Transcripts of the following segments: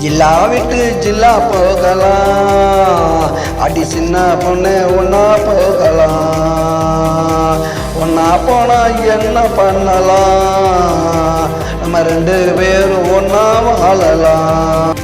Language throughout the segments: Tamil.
ஜில்லா விட்டு ஜில்லா போகலாம், அடி சின்ன பொண்ணு ஒன்னா போகலாம். ஒன்னா போனா என்ன பண்ணலாம், நம்ம ரெண்டு பேரும் ஒன்னா வாழலாம்.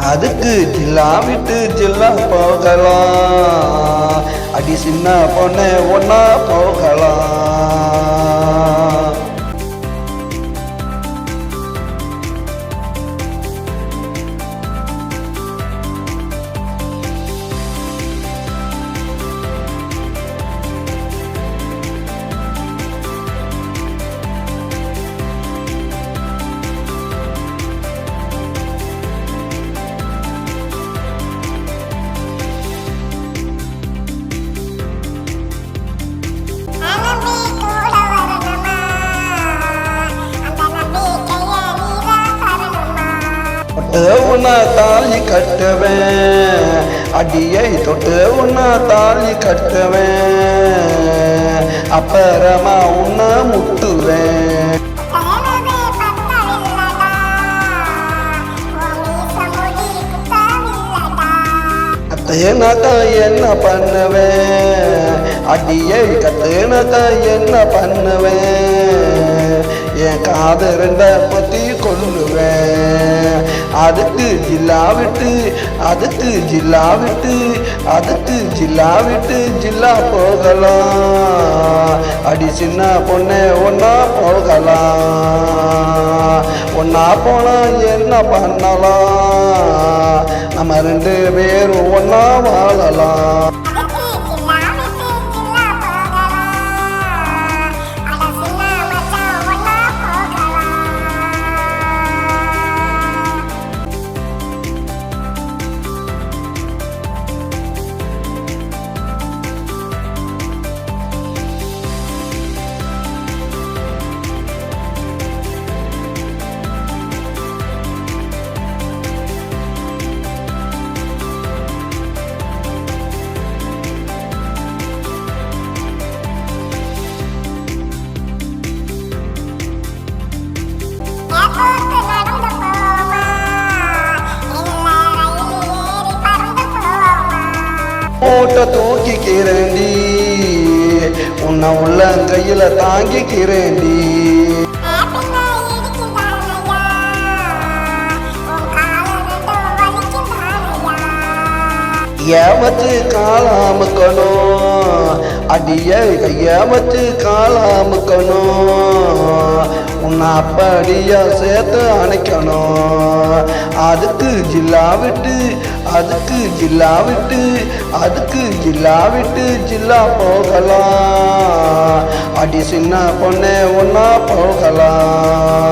அதுக்கு ஜில்லா விட்டு ஜில்லா போகலாம், அடி சின்ன பொண்ணு ஒன்னா போகலாம். உன்ன தாலி கட்டுவேன், அடியை தொட்டு உன்ன தாலி கட்டுவேன், அப்புறமா உன்ன முட்டுவேன். கத்துனாக்கா என்ன பண்ணுவேன், அடியை கத்துனாக்கா என்ன பண்ணுவேன், என் காது ரெண்ட பத்தி கொல்லுவேன். அதுக்கு ஜில்லா விட்டு அதுக்கு ஜில்லா விட்டு அதுக்கு ஜில்லா விட்டு ஜில்லா போகலாம், அடி சின்ன பொண்ணே ஒன்னா போகலாம். ஒன்னா போனா என்ன பண்ணலாம், நம்ம ரெண்டு பேரும் ஒன்னா வாழலாம். மூட்டை தூக்கிக்கிறேன்டி, உன்னை உள்ளங்கையில தாங்கிக்கிறேன்டி. ஏமத்து காலாமுக்கணும், அடியை கையமத்து காலாமுக்கணும், உன்னை அப்படியா சேர்த்து அணைக்கணும். அதுக்கு ஜில்லா விட்டு அதுக்கு ஜில்லா விட்டு அதுக்கு ஜில்லா விட்டு ஜில்லா போகலாம், அடி சின்ன பொண்ணே ஒன்னா போகலாம்.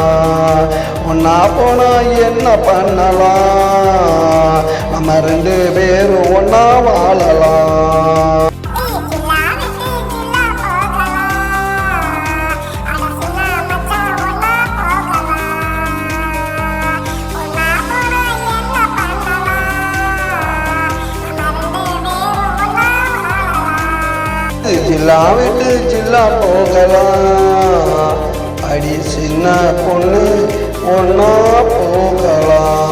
ஒன்னா போனா என்ன பண்ணலாம், நம்ம ரெண்டு பேரும் ஒன்னா வாழலாம். ஜில்லா விட்டு ஜில்லா போகலாம், அடி சின்ன பொண்ணு ஒன்னா போகலாம்.